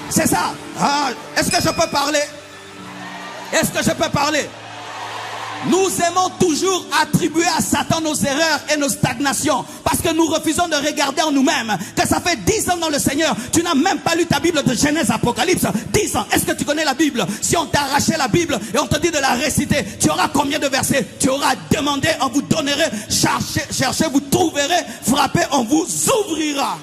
C'est ça. Ah, est-ce que je peux parler? Est-ce que je peux parler? Nous aimons toujours attribuer à Satan nos erreurs et nos stagnations. Parce que nous refusons de regarder en nous-mêmes. Que ça fait 10 ans dans le Seigneur. Tu n'as même pas lu ta Bible de Genèse, Apocalypse. 10 ans. Est-ce que tu connais la Bible? Si on t'a arraché la Bible et on te dit de la réciter, tu auras combien de versets? Tu auras demandé, on vous donnerait. Cherchez, vous trouverez. Frappez, on vous ouvrira.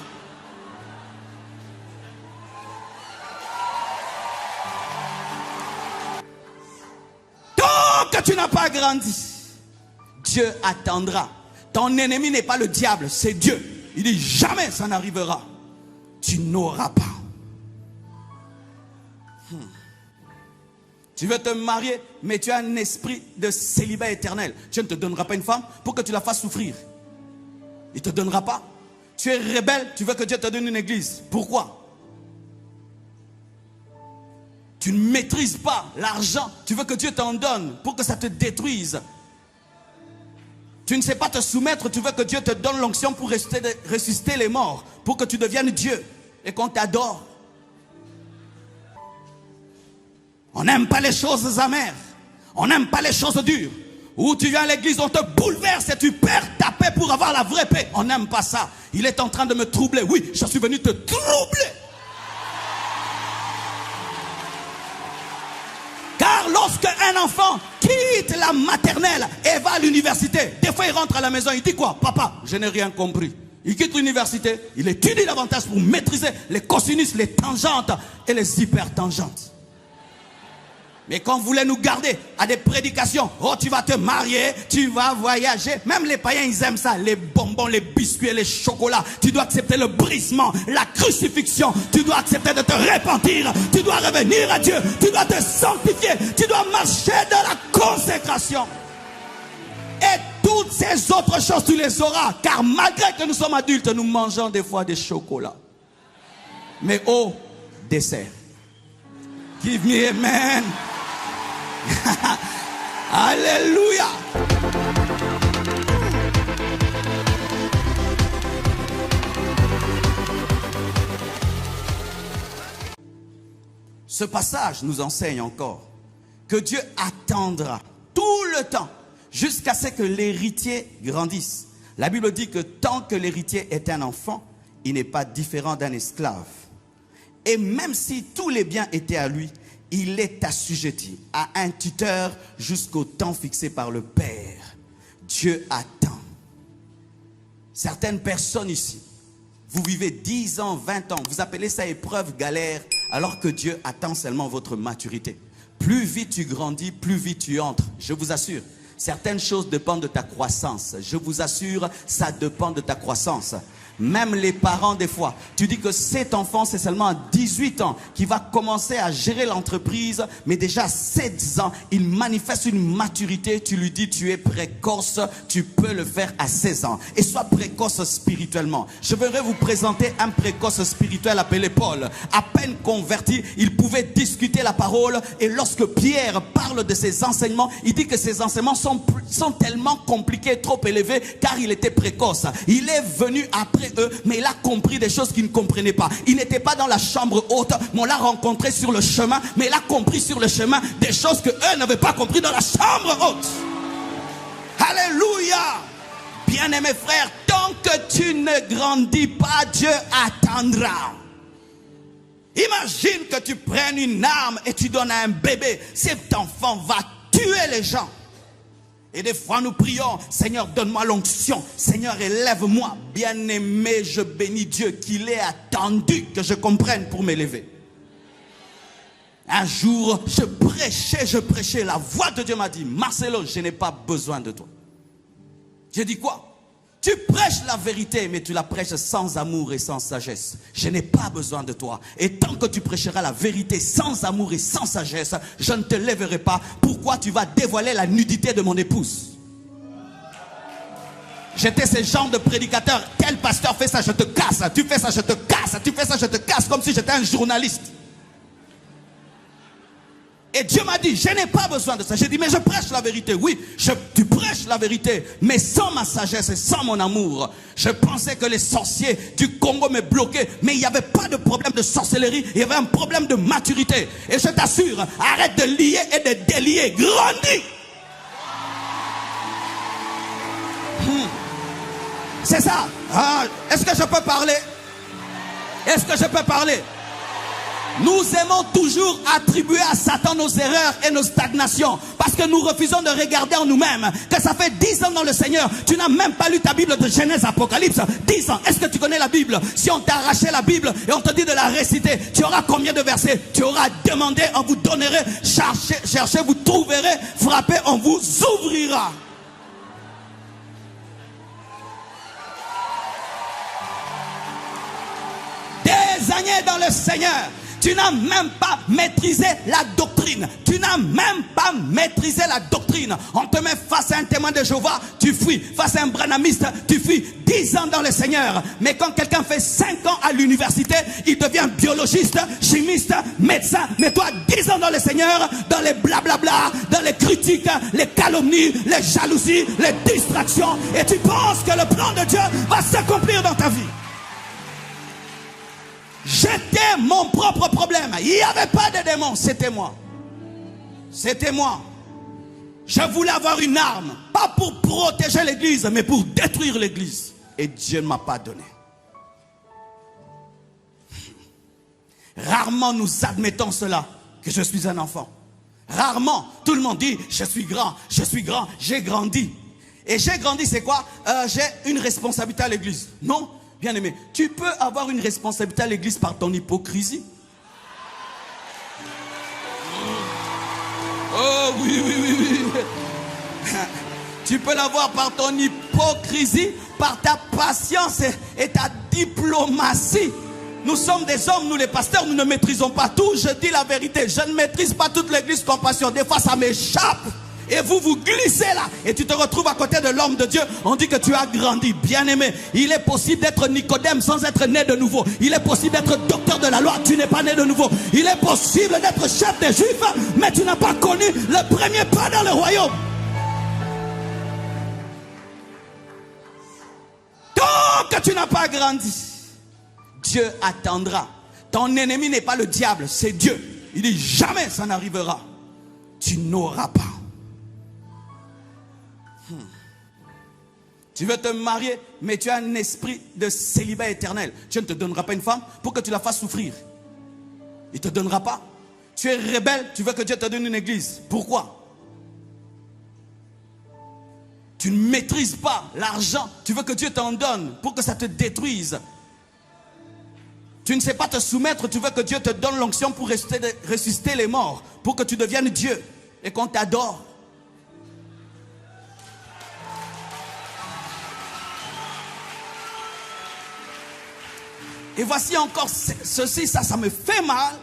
Que tu n'as pas grandi, Dieu attendra. Ton ennemi n'est pas le diable, c'est Dieu. Il dit jamais ça n'arrivera. Tu n'auras pas. Tu veux te marier, mais tu as un esprit de célibat éternel. Dieu ne te donnera pas une femme pour que tu la fasses souffrir. Il ne te donnera pas. Tu es rebelle, tu veux que Dieu te donne une église. Pourquoi? Tu ne maîtrises pas l'argent. Tu veux que Dieu t'en donne pour que ça te détruise. Tu ne sais pas te soumettre. Tu veux que Dieu te donne l'onction pour ressusciter les morts. Pour que tu deviennes Dieu et qu'on t'adore. On n'aime pas les choses amères. On n'aime pas les choses dures. Où tu viens à l'église, on te bouleverse et tu perds ta paix pour avoir la vraie paix. On n'aime pas ça. Il est en train de me troubler. Oui, je suis venu te troubler. Car lorsque un enfant quitte la maternelle et va à l'université, des fois il rentre à la maison, il dit quoi? Papa, je n'ai rien compris. Il quitte l'université, il étudie davantage pour maîtriser les cosinus, les tangentes et les hypertangentes. Mais quand vous voulez nous garder à des prédications, oh tu vas te marier, tu vas voyager, même les païens ils aiment ça, les bonbons, les biscuits, les chocolats, tu dois accepter le brisement, la crucifixion, tu dois accepter de te repentir, tu dois revenir à Dieu, tu dois te sanctifier, tu dois marcher dans la consécration. Et toutes ces autres choses tu les auras, car malgré que nous sommes adultes, nous mangeons des fois des chocolats. Mais au dessert, give me amen. Alléluia. Ce passage nous enseigne encore que Dieu attendra tout le temps jusqu'à ce que l'héritier grandisse. La Bible dit que tant que l'héritier est un enfant, il n'est pas différent d'un esclave. Et même si tous les biens étaient à lui, il est assujetti à un tuteur jusqu'au temps fixé par le Père. Dieu attend. Certaines personnes ici, vous vivez 10 ans, 20 ans, vous appelez ça épreuve, galère, alors que Dieu attend seulement votre maturité. Plus vite tu grandis, plus vite tu entres, je vous assure. Certaines choses dépendent de ta croissance. Je vous assure, ça dépend de ta croissance. Même les parents, des fois, tu dis que cet enfant, c'est seulement à 18 ans qui va commencer à gérer l'entreprise, mais déjà à 16 ans, il manifeste une maturité. Tu lui dis, tu es précoce, tu peux le faire à 16 ans. Et sois précoce spirituellement. Je voudrais vous présenter un précoce spirituel appelé Paul. À peine converti, il pouvait discuter la parole. Et lorsque Pierre parle de ses enseignements, il dit que ses enseignements sont tellement compliqués, trop élevés, car il était précoce. Il est venu après eux, mais il a compris des choses qu'il ne comprenait pas. Il n'était pas dans la chambre haute, mais on l'a rencontré sur le chemin, mais il a compris sur le chemin des choses que eux n'avaient pas compris dans la chambre haute. Alléluia. Bien-aimés frères, tant que tu ne grandis pas, Dieu attendra. Imagine que tu prennes une arme et tu donnes à un bébé. Cet enfant va tuer les gens. Et des fois nous prions, Seigneur donne-moi l'onction, Seigneur élève-moi. Bien-aimé, je bénis Dieu qu'il ait attendu que je comprenne pour m'élever. Un jour, je prêchais, la voix de Dieu m'a dit, Marcelo, je n'ai pas besoin de toi. J'ai dit quoi? Tu prêches la vérité, mais tu la prêches sans amour et sans sagesse. Je n'ai pas besoin de toi. Et tant que tu prêcheras la vérité sans amour et sans sagesse, je ne te lèverai pas. Pourquoi tu vas dévoiler la nudité de mon épouse? J'étais ce genre de prédicateur. Tel pasteur fait ça, je te casse. Tu fais ça, je te casse. Tu fais ça, je te casse. Comme si j'étais un journaliste. Et Dieu m'a dit, je n'ai pas besoin de ça. J'ai dit, mais je prêche la vérité. Oui, tu prêches la vérité, mais sans ma sagesse et sans mon amour. Je pensais que les sorciers du Congo me bloquaient, mais il n'y avait pas de problème de sorcellerie, il y avait un problème de maturité. Et je t'assure, arrête de lier et de délier, grandis. C'est ça. Est-ce que je peux parler? Est-ce que je peux parler? Nous aimons toujours attribuer à Satan nos erreurs et nos stagnations. Parce que nous refusons de regarder en nous-mêmes. Que ça fait 10 ans dans le Seigneur. Tu n'as même pas lu ta Bible de Genèse, Apocalypse. 10 ans. Est-ce que tu connais la Bible? Si on t'a arraché la Bible et on te dit de la réciter, tu auras combien de versets? Tu auras demandé, on vous donnerait. Cherchez, vous trouverez. Frappez, on vous ouvrira. Des années dans le Seigneur. Tu n'as même pas maîtrisé la doctrine. Tu n'as même pas maîtrisé la doctrine. On te met face à un témoin de Jéhovah, tu fuis. Face à un branamiste, tu fuis. 10 ans dans le Seigneur. Mais quand quelqu'un fait 5 ans à l'université, il devient biologiste, chimiste, médecin. Mais toi, 10 ans dans le Seigneur, dans les blablabla, dans les critiques, les calomnies, les jalousies, les distractions. Et tu penses que le plan de Dieu va s'accomplir dans ta vie. J'étais mon propre problème. Il n'y avait pas de démon, c'était moi. C'était moi. Je voulais avoir une arme, pas pour protéger l'église, mais pour détruire l'église. Et Dieu ne m'a pas donné. Rarement nous admettons cela, que je suis un enfant. Rarement, tout le monde dit, je suis grand, j'ai grandi. Et j'ai grandi, c'est quoi? J'ai une responsabilité à l'église. Non? Bien aimé, tu peux avoir une responsabilité à l'église par ton hypocrisie. Oh oui. Tu peux l'avoir par ton hypocrisie, par ta patience et ta diplomatie. Nous sommes des hommes, nous les pasteurs, nous ne maîtrisons pas tout. Je dis la vérité, je ne maîtrise pas toute l'église Compassion. Des fois ça m'échappe. Et vous glissez là. Et tu te retrouves à côté de l'homme de Dieu. On dit que tu as grandi. Bien aimé, il est possible d'être Nicodème sans être né de nouveau. Il est possible d'être docteur de la loi. Tu n'es pas né de nouveau. Il est possible d'être chef des Juifs. Mais tu n'as pas connu le premier pas dans le royaume. Tant que tu n'as pas grandi, Dieu attendra. Ton ennemi n'est pas le diable, c'est Dieu. Il dit jamais ça n'arrivera. Tu n'auras pas. Tu veux te marier, mais tu as un esprit de célibat éternel. Dieu ne te donnera pas une femme pour que tu la fasses souffrir. Il ne te donnera pas. Tu es rebelle, tu veux que Dieu te donne une église. Pourquoi? Tu ne maîtrises pas l'argent. Tu veux que Dieu t'en donne pour que ça te détruise. Tu ne sais pas te soumettre. Tu veux que Dieu te donne l'onction pour ressusciter les morts. Pour que tu deviennes Dieu et qu'on t'adore. Et voici encore ceci, ça me fait mal.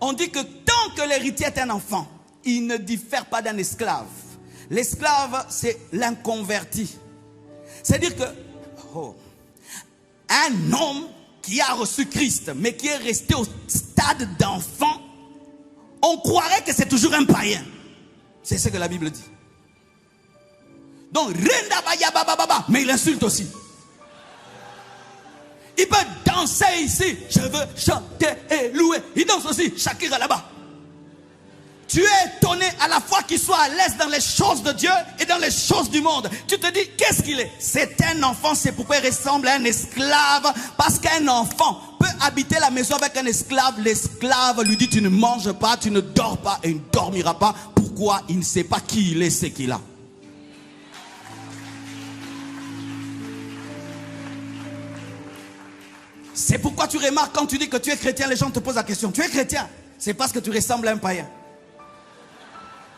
On dit que tant que l'héritier est un enfant, il ne diffère pas d'un esclave. L'esclave, c'est l'inconverti. C'est-à-dire que un homme qui a reçu Christ, mais qui est resté au stade d'enfant, on croirait que c'est toujours un païen. C'est ce que la Bible dit. Donc, mais il insulte aussi. Il peut danser ici. Je veux chanter et louer. Il danse aussi. Shakira là-bas. Tu es étonné à la fois qu'il soit à l'aise dans les choses de Dieu et dans les choses du monde. Tu te dis, qu'est-ce qu'il est? C'est un enfant, c'est pourquoi il ressemble à un esclave. Parce qu'un enfant peut habiter la maison avec un esclave. L'esclave lui dit, tu ne manges pas, tu ne dors pas et il ne dormira pas. Pourquoi? Il ne sait pas qui il est, c'est qu'il a. C'est pourquoi tu remarques quand tu dis que tu es chrétien, les gens te posent la question. Tu es chrétien? C'est parce que tu ressembles à un païen.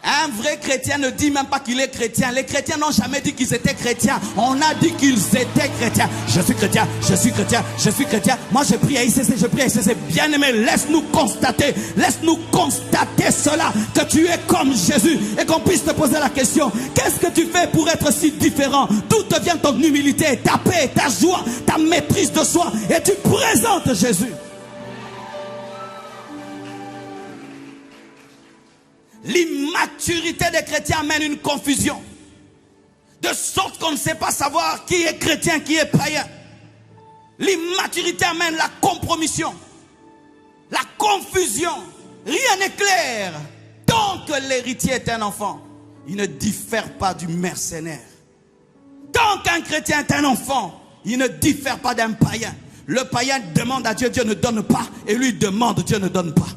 Un vrai chrétien ne dit même pas qu'il est chrétien. Les chrétiens n'ont jamais dit qu'ils étaient chrétiens. On a dit qu'ils étaient chrétiens. Je suis chrétien, je suis chrétien, je suis chrétien. Moi je prie à ICC, je prie à ICC. Bien aimé, laisse-nous constater cela, que tu es comme Jésus. Et qu'on puisse te poser la question, qu'est-ce que tu fais pour être si différent? D'où te vient ton humilité, ta paix, ta joie, ta maîtrise de soi? Et tu présentes Jésus. L'immaturité des chrétiens amène une confusion. De sorte qu'on ne sait pas savoir qui est chrétien, qui est païen. L'immaturité amène la compromission, la confusion. Rien n'est clair. Tant que l'héritier est un enfant, il ne diffère pas du mercenaire. Tant qu'un chrétien est un enfant, il ne diffère pas d'un païen. Le païen demande à Dieu, Dieu ne donne pas. Et lui demande, Dieu ne donne pas.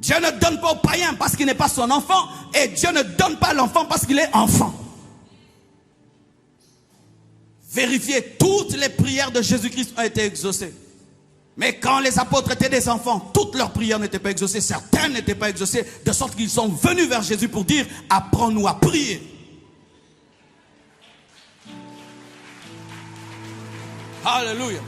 Dieu ne donne pas au païen parce qu'il n'est pas son enfant. Et Dieu ne donne pas à l'enfant parce qu'il est enfant. Vérifiez, toutes les prières de Jésus-Christ ont été exaucées. Mais quand les apôtres étaient des enfants, toutes leurs prières n'étaient pas exaucées. Certaines n'étaient pas exaucées. De sorte qu'ils sont venus vers Jésus pour dire, apprends-nous à prier. Alléluia.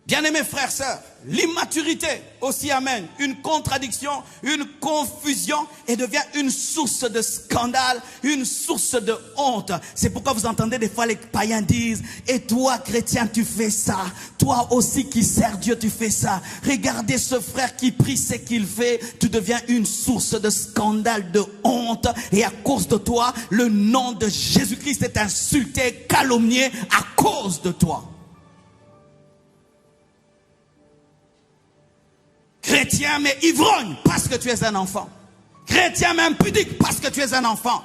Bien-aimés frères, sœurs, l'immaturité aussi amène une contradiction, une confusion et devient une source de scandale, une source de honte. C'est pourquoi vous entendez des fois les païens disent, et toi chrétien tu fais ça, toi aussi qui sers Dieu tu fais ça. Regardez ce frère qui prie ce qu'il fait, tu deviens une source de scandale, de honte et à cause de toi, le nom de Jésus-Christ est insulté, calomnié à cause de toi. Chrétien mais ivrogne parce que tu es un enfant. Chrétien mais impudique parce que tu es un enfant.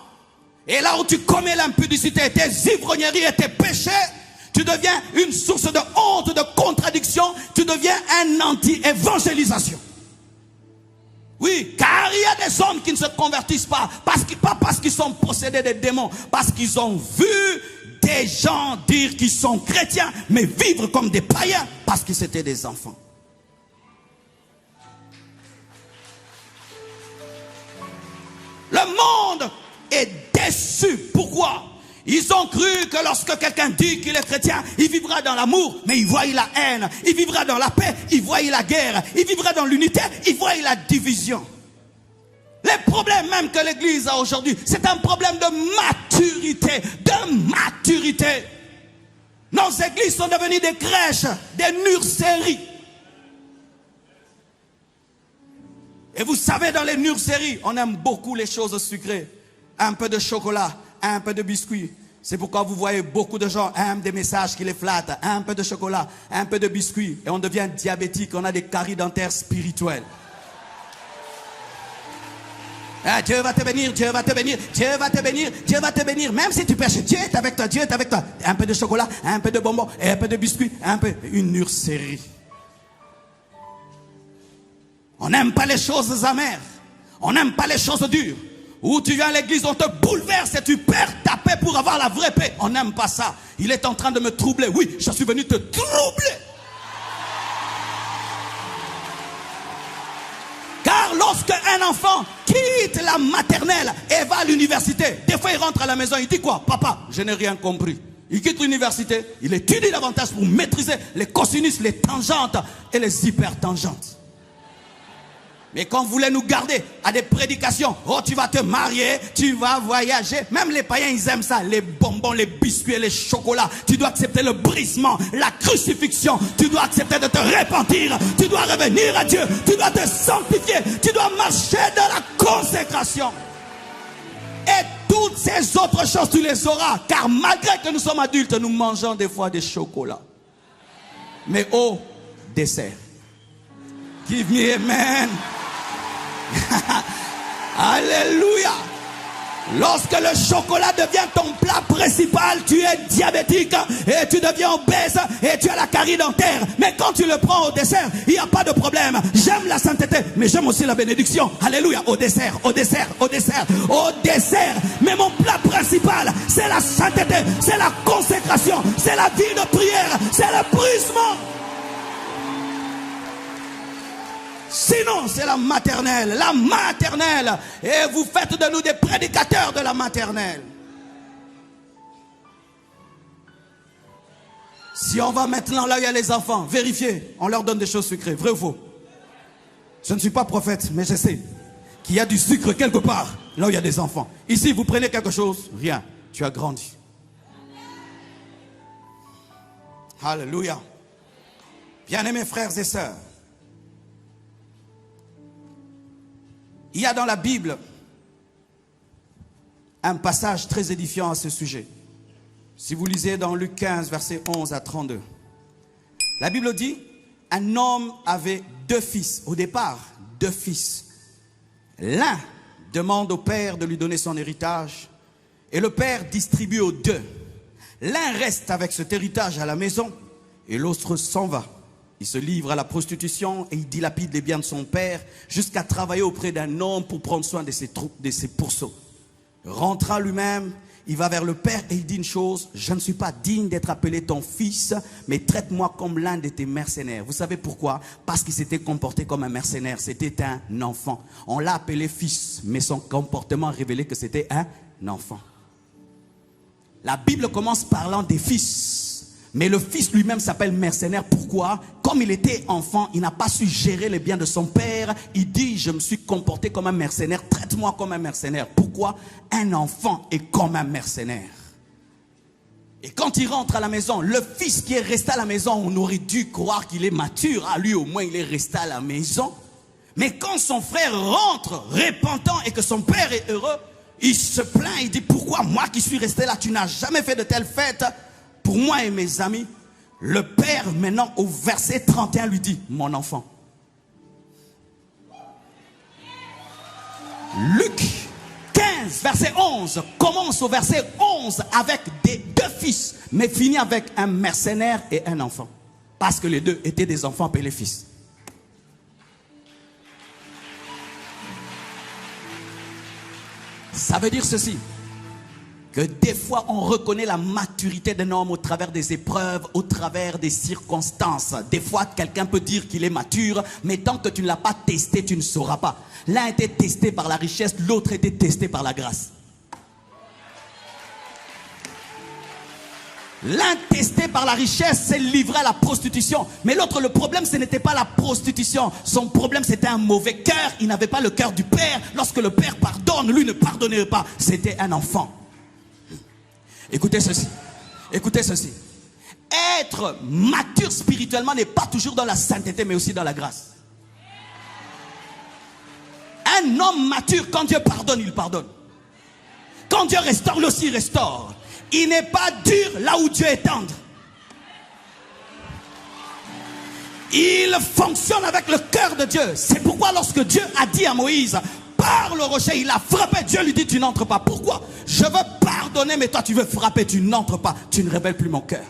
Et là où tu commets l'impudicité, tes ivrogneries et tes péchés, tu deviens une source de honte, de contradiction. Tu deviens un anti-évangélisation. Oui, car il y a des hommes qui ne se convertissent pas, pas parce qu'ils sont possédés des démons, parce qu'ils ont vu des gens dire qu'ils sont chrétiens, mais vivre comme des païens parce qu'ils étaient des enfants. Le monde est déçu. Pourquoi? Ils ont cru que lorsque quelqu'un dit qu'il est chrétien, il vivra dans l'amour, mais il voit la haine. Il vivra dans la paix, il voit la guerre. Il vivra dans l'unité, il voit la division. Les problèmes même que l'Église a aujourd'hui, c'est un problème de maturité. De maturité. Nos églises sont devenues des crèches, des nurseries. Et vous savez, dans les nurseries, on aime beaucoup les choses sucrées. Un peu de chocolat, un peu de biscuit. C'est pourquoi vous voyez beaucoup de gens aiment des messages qui les flattent. Un peu de chocolat, un peu de biscuit. Et on devient diabétique, on a des caries dentaires spirituelles. Ah, Dieu va te bénir, Dieu va te bénir, Dieu va te bénir, Dieu va te bénir. Même si tu pêches, Dieu est avec toi, Dieu est avec toi. Un peu de chocolat, un peu de bonbons, et un peu de biscuit, un peu. Une nurserie. On n'aime pas les choses amères. On n'aime pas les choses dures. Où tu viens à l'église, on te bouleverse et tu perds ta paix pour avoir la vraie paix. On n'aime pas ça. Il est en train de me troubler. Oui, je suis venu te troubler. Car lorsque un enfant quitte la maternelle et va à l'université, des fois il rentre à la maison, il dit quoi? Papa, je n'ai rien compris. Il quitte l'université, il étudie davantage pour maîtriser les cosinus, les tangentes et les hypertangentes. Mais quand vous voulez nous garder à des prédications, oh tu vas te marier, tu vas voyager, même les païens ils aiment ça, les bonbons, les biscuits, les chocolats, tu dois accepter le brisement, la crucifixion, tu dois accepter de te repentir, tu dois revenir à Dieu, tu dois te sanctifier, tu dois marcher dans la consécration. Et toutes ces autres choses tu les auras, car malgré que nous sommes adultes, nous mangeons des fois des chocolats. Mais au dessert. Give me amen. Alléluia. Lorsque le chocolat devient ton plat principal, tu es diabétique et tu deviens obèse et tu as la carie dentaire. Mais quand tu le prends au dessert, il n'y a pas de problème. J'aime la sainteté, mais j'aime aussi la bénédiction. Alléluia. Au dessert, au dessert, au dessert, au dessert. Mais mon plat principal, c'est la sainteté, c'est la consécration, c'est la vie de prière, c'est le brisement. Sinon, c'est la maternelle. La maternelle. Et vous faites de nous des prédicateurs de la maternelle. Si on va maintenant là où il y a les enfants, vérifiez. On leur donne des choses sucrées. Vrai ou faux? Je ne suis pas prophète, mais je sais qu'il y a du sucre quelque part là où il y a des enfants. Ici, vous prenez quelque chose. Rien. Tu as grandi. Alléluia. Bien-aimés frères et sœurs, il y a dans la Bible un passage très édifiant à ce sujet. Si vous lisez dans Luc 15, versets 11 à 32, la Bible dit, un homme avait 2 fils. Au départ, 2 fils. L'un demande au père de lui donner son héritage et le père distribue aux 2. L'un reste avec cet héritage à la maison et l'autre s'en va. Il se livre à la prostitution et il dilapide les biens de son père jusqu'à travailler auprès d'un homme pour prendre soin de ses pourceaux. Rentrant lui-même, il va vers le père et il dit une chose: je ne suis pas digne d'être appelé ton fils, mais traite-moi comme l'un de tes mercenaires. Vous savez pourquoi? Parce qu'il s'était comporté comme un mercenaire. C'était un enfant. On l'a appelé fils, mais son comportement révélait que c'était un enfant. La Bible commence parlant des fils. Mais le fils lui-même s'appelle mercenaire. Pourquoi? Comme il était enfant, il n'a pas su gérer les biens de son père. Il dit, je me suis comporté comme un mercenaire, traite-moi comme un mercenaire. Pourquoi? Un enfant est comme un mercenaire. Et quand il rentre à la maison, le fils qui est resté à la maison, on aurait dû croire qu'il est mature. Ah, lui au moins il est resté à la maison. Mais quand son frère rentre repentant et que son père est heureux, il se plaint, il dit, pourquoi moi qui suis resté là, tu n'as jamais fait de telle fête pour moi et mes amis? Le père, maintenant, au verset 31, lui dit, mon enfant. Luc 15, verset 11, commence au verset 11 avec des 2 fils, mais finit avec un mercenaire et un enfant. Parce que les 2 étaient des enfants appelés fils. Ça veut dire ceci, que des fois on reconnaît la maturité d'un homme au travers des épreuves, au travers des circonstances. Des fois quelqu'un peut dire qu'il est mature, mais tant que tu ne l'as pas testé, tu ne sauras pas. L'un était testé par la richesse, l'autre était testé par la grâce. L'un testé par la richesse s'est livré à la prostitution. Mais l'autre, le problème, ce n'était pas la prostitution. Son problème, c'était un mauvais cœur. Il n'avait pas le cœur du père. Lorsque le père pardonne, lui ne pardonnait pas. C'était un enfant. Écoutez ceci. Écoutez ceci. Être mature spirituellement n'est pas toujours dans la sainteté, mais aussi dans la grâce. Un homme mature, quand Dieu pardonne, il pardonne. Quand Dieu restaure, lui aussi restaure. Il n'est pas dur là où Dieu est tendre. Il fonctionne avec le cœur de Dieu. C'est pourquoi lorsque Dieu a dit à Moïse, par le rocher, il a frappé. Dieu lui dit, tu n'entres pas. Pourquoi? Je veux pardonner, mais toi tu veux frapper. Tu n'entres pas. Tu ne révèles plus mon cœur.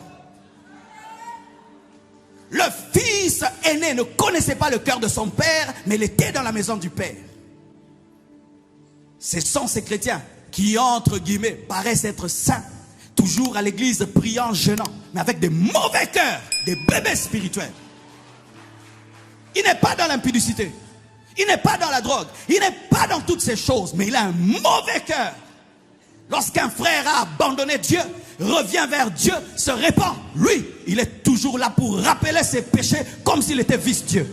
Le fils aîné ne connaissait pas le cœur de son père, mais il était dans la maison du père. Ce sont ces chrétiens qui, entre guillemets, paraissent être saints, toujours à l'église, priant, jeûnant, mais avec des mauvais cœurs, des bébés spirituels. Il n'est pas dans l'impudicité, il n'est pas dans la drogue, il n'est pas dans toutes ces choses, mais il a un mauvais cœur. Lorsqu'un frère a abandonné Dieu, revient vers Dieu, se répand, lui, il est toujours là pour rappeler ses péchés comme s'il était vice-Dieu.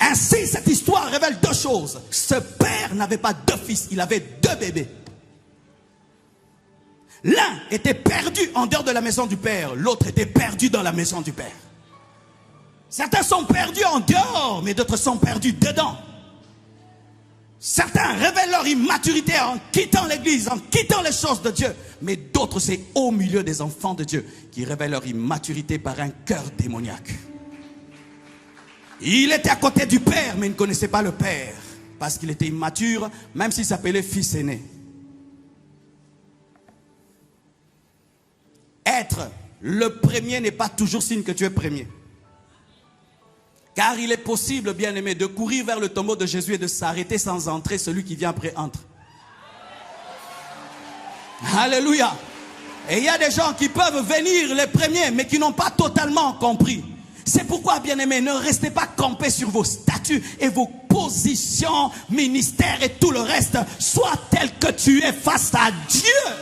Ainsi, cette histoire révèle 2 choses. Ce père n'avait pas 2 fils, il avait 2 bébés. L'un était perdu en dehors de la maison du père, l'autre était perdu dans la maison du père. Certains sont perdus en dehors, mais d'autres sont perdus dedans. Certains révèlent leur immaturité en quittant l'église, en quittant les choses de Dieu. Mais d'autres, c'est au milieu des enfants de Dieu qui révèlent leur immaturité par un cœur démoniaque. Il était à côté du père, mais il ne connaissait pas le père. Parce qu'il était immature, même s'il s'appelait fils aîné. Être le premier n'est pas toujours signe que tu es premier. Car il est possible, bien-aimé, de courir vers le tombeau de Jésus et de s'arrêter sans entrer. Celui qui vient après entre. Alléluia. Et il y a des gens qui peuvent venir les premiers, mais qui n'ont pas totalement compris. C'est pourquoi, bien-aimés, ne restez pas campés sur vos statuts et vos positions, ministères et tout le reste. Sois tel que tu es face à Dieu.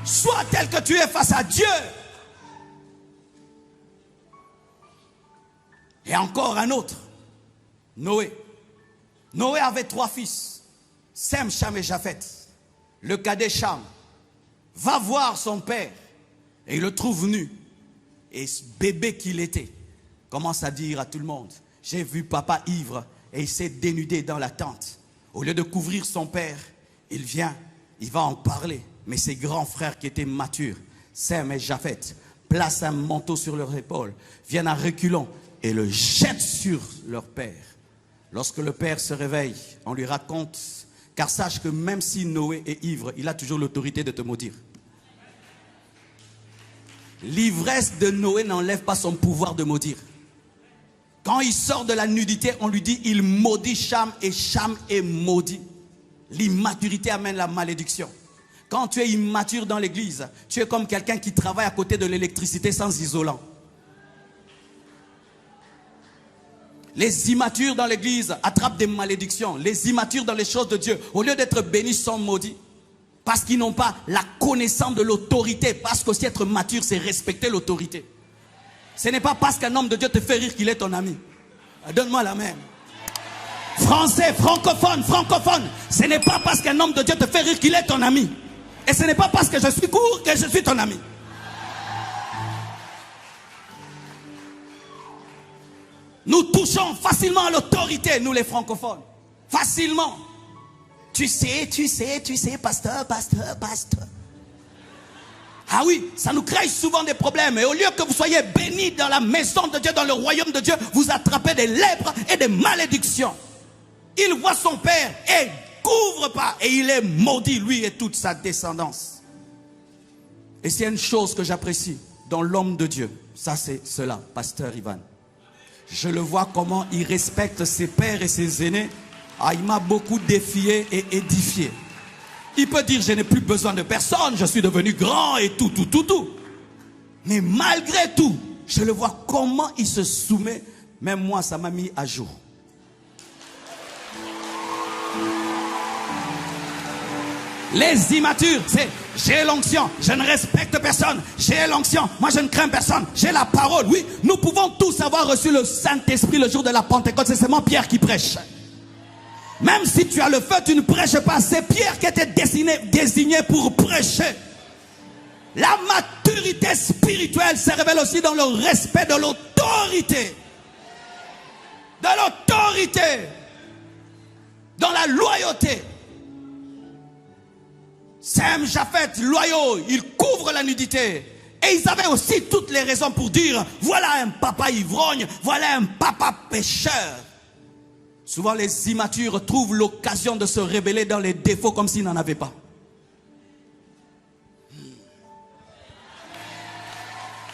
Sois tel que tu es face à Dieu. Et encore un autre. Noé. Noé avait 3 fils. Sem, Cham et Japheth. le cadet Cham, va voir son père et il le trouve nu. Et ce bébé qu'il était commence à dire à tout le monde, j'ai vu papa ivre et il s'est dénudé dans la tente. Au lieu de couvrir son père, il vient, il va en parler. Mais ses grands frères qui étaient matures, Sem et Japheth, placent un manteau sur leurs épaules, viennent à reculons et le jettent sur leur père. Lorsque le père se réveille, on lui raconte, car sache que même si Noé est ivre, il a toujours l'autorité de te maudire. L'ivresse de Noé n'enlève pas son pouvoir de maudire. Quand il sort de la nudité, on lui dit, il maudit Cham et Cham est maudit. L'immaturité amène la malédiction. Quand tu es immature dans l'église, tu es comme quelqu'un qui travaille à côté de l'électricité sans isolant. Les immatures dans l'église attrapent des malédictions. Les immatures dans les choses de Dieu, au lieu d'être bénis, sont maudits. Parce qu'ils n'ont pas la connaissance de l'autorité. Parce qu'aussi être mature, c'est respecter l'autorité. Ce n'est pas parce qu'un homme de Dieu te fait rire qu'il est ton ami. Donne-moi la main. Français, francophone, francophone. Ce n'est pas parce qu'un homme de Dieu te fait rire qu'il est ton ami. Et ce n'est pas parce que je suis court que je suis ton ami. Nous touchons facilement à l'autorité, nous les francophones. Facilement. Tu sais, pasteur. Ah oui, ça nous crée souvent des problèmes. Et au lieu que vous soyez bénis dans la maison de Dieu, dans le royaume de Dieu, vous attrapez des lèpres et des malédictions. Il voit son père et couvre pas. Et il est maudit, lui et toute sa descendance. Et c'est une chose que j'apprécie dans l'homme de Dieu. Ça, c'est cela, pasteur Ivan. Je le vois comment il respecte ses pères et ses aînés. Ah, il m'a beaucoup défié et édifié. Il peut dire, je n'ai plus besoin de personne, je suis devenu grand et tout. Mais malgré tout, je le vois comment il se soumet. Même moi, ça m'a mis à jour. Les immatures, c'est j'ai l'onction, je ne respecte personne, j'ai l'onction, moi je ne crains personne, j'ai la parole. Oui, nous pouvons tous avoir reçu le Saint-Esprit le jour de la Pentecôte, c'est seulement Pierre qui prêche. Même si tu as le feu, tu ne prêches pas. C'est Pierre qui était désigné pour prêcher. La maturité spirituelle se révèle aussi dans le respect de l'autorité. De l'autorité. Dans la loyauté. Sem, Japheth, loyaux, ils couvrent la nudité. Et ils avaient aussi toutes les raisons pour dire, voilà un papa ivrogne, voilà un papa pécheur. Souvent les immatures trouvent l'occasion de se révéler dans les défauts comme s'ils n'en avaient pas.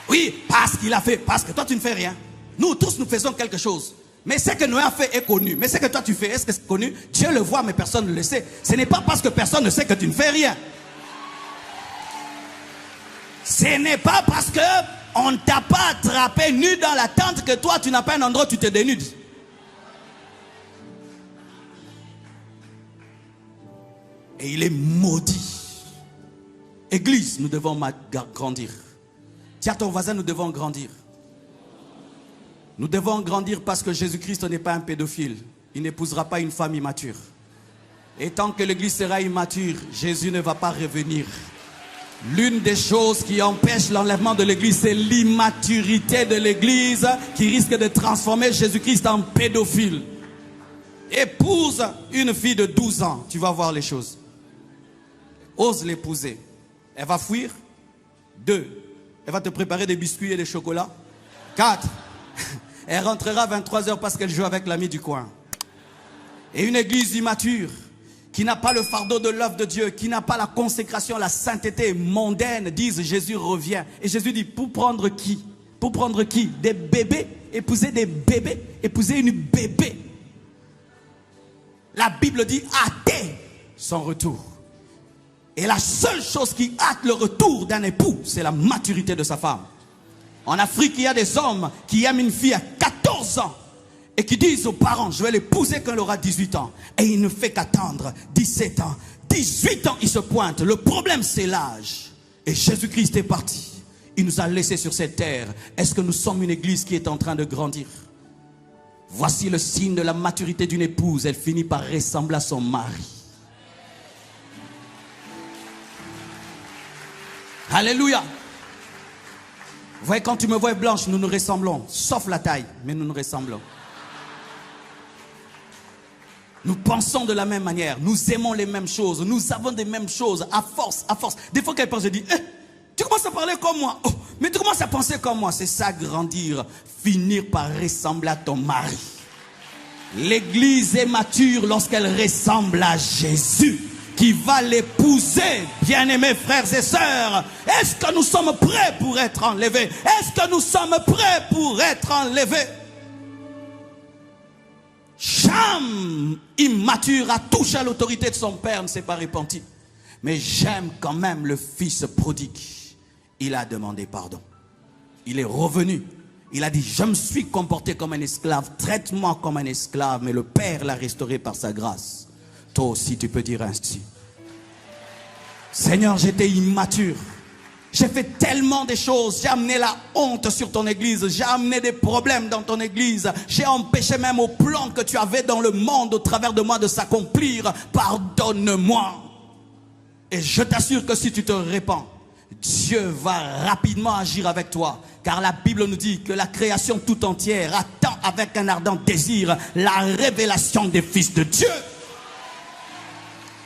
Oui, parce qu'il a fait, parce que toi tu ne fais rien. Nous tous nous faisons quelque chose. Mais ce que Noé a fait est connu. Mais ce que toi tu fais, est-ce que c'est connu? Dieu le voit mais personne ne le sait. Ce n'est pas parce que personne ne sait que tu ne fais rien. Ce n'est pas parce que on ne t'a pas attrapé nu dans la tente que toi tu n'as pas un endroit où tu te dénudes. Et il est maudit. Église, nous devons grandir. Dis à ton voisin, nous devons grandir. Nous devons grandir parce que Jésus-Christ n'est pas un pédophile. Il n'épousera pas une femme immature. Et tant que l'église sera immature, Jésus ne va pas revenir. L'une des choses qui empêche l'enlèvement de l'église, c'est l'immaturité de l'église qui risque de transformer Jésus-Christ en pédophile. Épouse une fille de 12 ans, tu vas voir les choses. Ose l'épouser. Elle va fuir. 2. Elle va te préparer des biscuits et des chocolats. 4. Elle rentrera à 23 h parce qu'elle joue avec l'ami du coin. Et une église immature, qui n'a pas le fardeau de l'œuvre de Dieu, qui n'a pas la consécration, la sainteté mondaine, disent Jésus revient. Et Jésus dit, pour prendre qui? Pour prendre qui? Des bébés? Épouser des bébés? Épouser une bébé? La Bible dit, hâter son retour. Et la seule chose qui hâte le retour d'un époux, c'est la maturité de sa femme. En Afrique, il y a des hommes qui aiment une fille à 14 ans et qui disent aux parents, je vais l'épouser quand elle aura 18 ans. Et il ne fait qu'attendre 17 ans. 18 ans, il se pointe. Le problème, c'est l'âge. Et Jésus-Christ est parti. Il nous a laissés sur cette terre. Est-ce que nous sommes une église qui est en train de grandir? Voici le signe de la maturité d'une épouse. Elle finit par ressembler à son mari. Alléluia. Vous voyez, quand tu me vois blanche, nous nous ressemblons. Sauf la taille, mais nous nous ressemblons. Nous pensons de la même manière. Nous aimons les mêmes choses. Nous avons des mêmes choses. À force, à force. Des fois, quelqu'un se dit, tu commences à parler comme moi. Oh, mais tu commences à penser comme moi. C'est ça, grandir. Finir par ressembler à ton mari. L'église est mature lorsqu'elle ressemble à Jésus, qui va l'épouser. Bien-aimés frères et sœurs, est-ce que nous sommes prêts pour être enlevés? Est-ce que nous sommes prêts pour être enlevés? Cham, immature, a touché à l'autorité de son père, ne s'est pas repenti. Mais j'aime quand même le fils prodigue. Il a demandé pardon. Il est revenu. Il a dit, je me suis comporté comme un esclave. Traite-moi comme un esclave. Mais le Père l'a restauré par sa grâce. Toi aussi, tu peux dire ainsi. Seigneur, j'étais immature. J'ai fait tellement de choses. J'ai amené la honte sur ton église. J'ai amené des problèmes dans ton église. J'ai empêché même au plan que tu avais dans le monde au travers de moi de s'accomplir. Pardonne-moi. Et je t'assure que si tu te répands, Dieu va rapidement agir avec toi. Car la Bible nous dit que la création tout entière attend avec un ardent désir la révélation des fils de Dieu.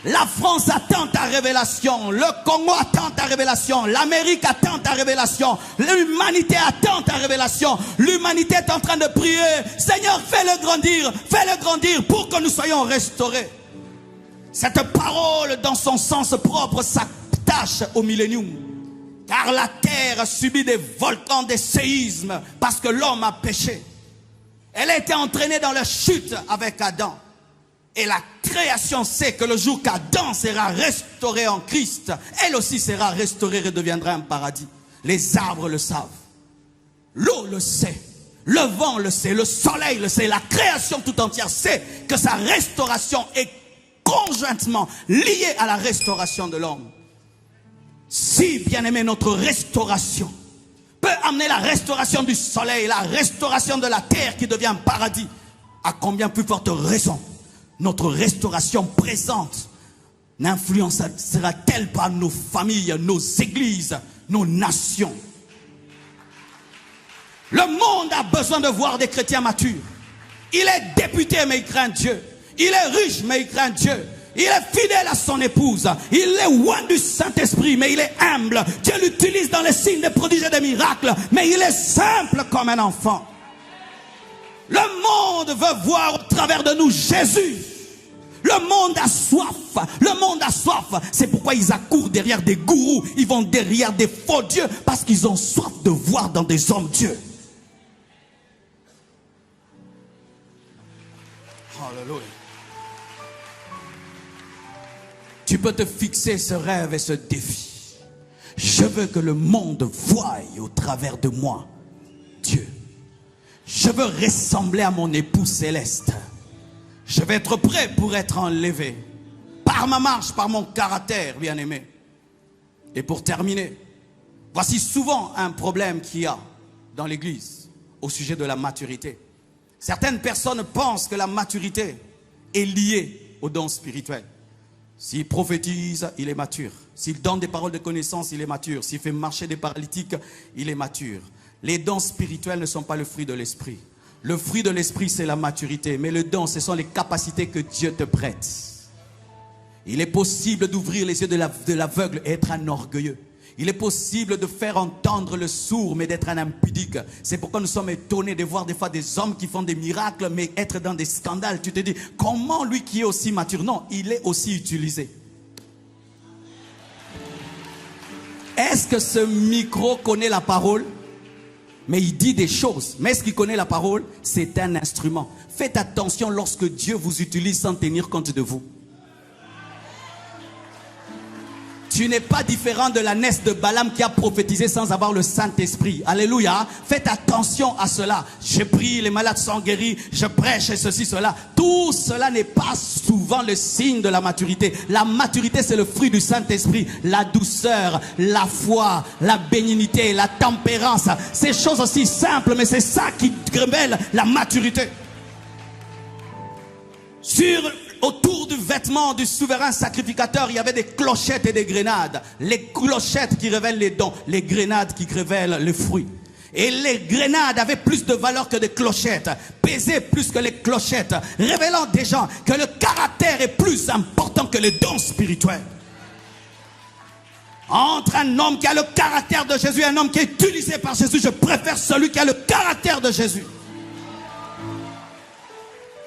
La France attend ta révélation. Le Congo attend ta révélation. L'Amérique attend ta révélation. L'humanité attend ta révélation. L'humanité est en train de prier. Seigneur, fais-le grandir pour que nous soyons restaurés. Cette parole, dans son sens propre, s'attache au millénium. Car la terre a subi des volcans, des séismes, parce que l'homme a péché. Elle a été entraînée dans la chute avec Adam. Et la création sait que le jour qu'Adam sera restauré en Christ, elle aussi sera restaurée et deviendra un paradis. Les arbres le savent. L'eau le sait. Le vent le sait. Le soleil le sait. La création tout entière sait que sa restauration est conjointement liée à la restauration de l'homme. Si, bien aimé, notre restauration peut amener la restauration du soleil, la restauration de la terre qui devient un paradis, à combien plus forte raison notre restauration présente n'influencera-t-elle pas nos familles, nos églises, nos nations? Le monde a besoin de voir des chrétiens matures. Il est député mais il craint Dieu. Il est riche mais il craint Dieu. Il est fidèle à son épouse. Il est loin du Saint-Esprit, mais il est humble. Dieu l'utilise dans les signes, des prodiges et des miracles, mais il est simple comme un enfant. Le monde veut voir au travers de nous Jésus. Le monde a soif. Le monde a soif. C'est pourquoi ils accourent derrière des gourous. Ils vont derrière des faux dieux, parce qu'ils ont soif de voir dans des hommes Dieu. Alléluia. Tu peux te fixer ce rêve et ce défi. Je veux que le monde voie au travers de moi Dieu. Je veux ressembler à mon époux céleste. Je vais être prêt pour être enlevé. Par ma marche, par mon caractère, bien-aimé. Et pour terminer, voici souvent un problème qu'il y a dans l'église au sujet de la maturité. Certaines personnes pensent que la maturité est liée aux dons spirituels. S'il prophétise, il est mature. S'il donne des paroles de connaissance, il est mature. S'il fait marcher des paralytiques, il est mature. Les dons spirituels ne sont pas le fruit de l'esprit. Le fruit de l'esprit, c'est la maturité. Mais le don, ce sont les capacités que Dieu te prête. Il est possible d'ouvrir les yeux de l'aveugle et être un orgueilleux. Il est possible de faire entendre le sourd, mais d'être un impudique. C'est pourquoi nous sommes étonnés de voir des fois des hommes qui font des miracles, mais être dans des scandales. Tu te dis, comment lui qui est aussi mature? Non, il est aussi utilisé. Est-ce que ce micro connaît la parole? Mais il dit des choses. Mais est-ce qu'il connaît la parole? C'est un instrument. Faites attention lorsque Dieu vous utilise sans tenir compte de vous. Tu n'es pas différent de l'ânesse de Balaam qui a prophétisé sans avoir le Saint-Esprit. Alléluia. Faites attention à cela. Je prie, les malades sont guéris. Je prêche et ceci, cela. Tout cela n'est pas souvent le signe de la maturité. La maturité, c'est le fruit du Saint-Esprit. La douceur, la foi, la bénignité, la tempérance. Ces choses aussi simples, mais c'est ça qui révèle la maturité. Sur autour du vêtement du souverain sacrificateur, il y avait des clochettes et des grenades. Les clochettes qui révèlent les dons, les grenades qui révèlent les fruits. Et les grenades avaient plus de valeur que des clochettes, pesaient plus que les clochettes, révélant des gens que le caractère est plus important que les dons spirituels. Entre un homme qui a le caractère de Jésus et un homme qui est utilisé par Jésus, je préfère celui qui a le caractère de Jésus.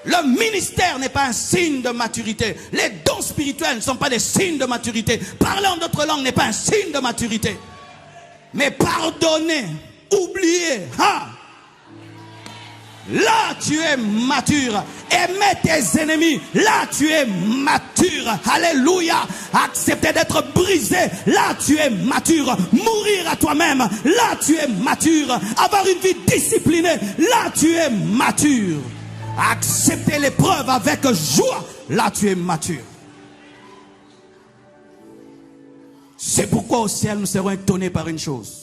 Le ministère n'est pas un signe de maturité. Les dons spirituels ne sont pas des signes de maturité. Parler en d'autres langues n'est pas un signe de maturité. Mais pardonner, oublier, là tu es mature. Aimer tes ennemis, là tu es mature. Alléluia. Accepter d'être brisé, là tu es mature. Mourir à toi-même, là tu es mature. Avoir une vie disciplinée, là tu es mature. Accepter l'épreuve avec joie, là tu es mature. C'est pourquoi au ciel nous serons étonnés par une chose.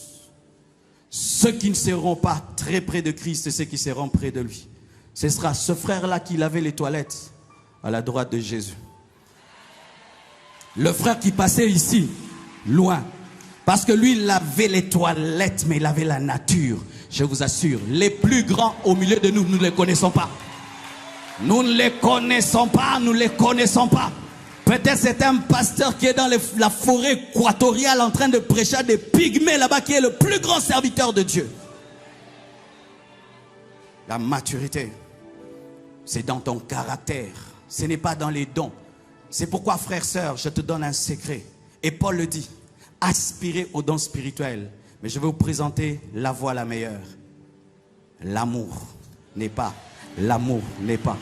Ceux qui ne seront pas très près de Christ et ceux qui seront près de lui. Ce sera ce frère-là qui lavait les toilettes à la droite de Jésus. Le frère qui passait ici, loin. Parce que lui, il lavait les toilettes, mais il avait la nature. Je vous assure, les plus grands au milieu de nous, nous ne les connaissons pas. Nous ne les connaissons pas, nous ne les connaissons pas. Peut-être c'est un pasteur qui est dans la forêt équatoriale en train de prêcher à des pygmées là-bas, qui est le plus grand serviteur de Dieu. La maturité, c'est dans ton caractère. Ce n'est pas dans les dons. C'est pourquoi, frère, sœur, je te donne un secret. Et Paul le dit, aspirez aux dons spirituels. Mais je vais vous présenter la voie la meilleure. L'amour n'est pas. L'amour n'est pas.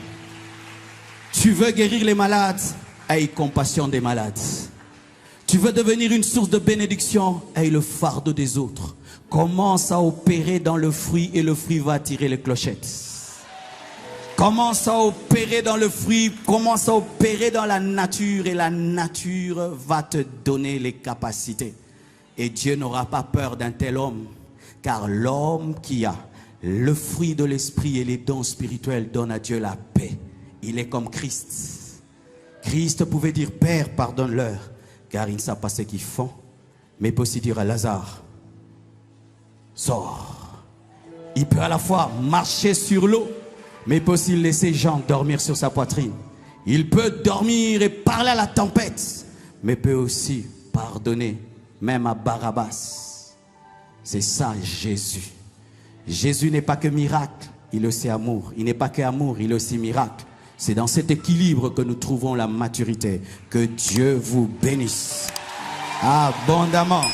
Tu veux guérir les malades, aie compassion des malades. Tu veux devenir une source de bénédiction, aie le fardeau des autres. Commence à opérer dans le fruit et le fruit va attirer les clochettes. Commence à opérer dans le fruit, commence à opérer dans la nature et la nature va te donner les capacités. Et Dieu n'aura pas peur d'un tel homme, car l'homme qui a le fruit de l'esprit et les dons spirituels donne à Dieu la paix. Il est comme Christ. Christ pouvait dire, Père, pardonne-leur, car ils ne savent pas ce qu'ils font. Mais il peut aussi dire à Lazare, sors. Il peut à la fois marcher sur l'eau, mais il peut aussi laisser Jean dormir sur sa poitrine. Il peut dormir et parler à la tempête, mais peut aussi pardonner, même à Barabbas. C'est ça Jésus. Jésus n'est pas que miracle, il est aussi amour. Il n'est pas que amour, il est aussi miracle. C'est dans cet équilibre que nous trouvons la maturité. Que Dieu vous bénisse abondamment.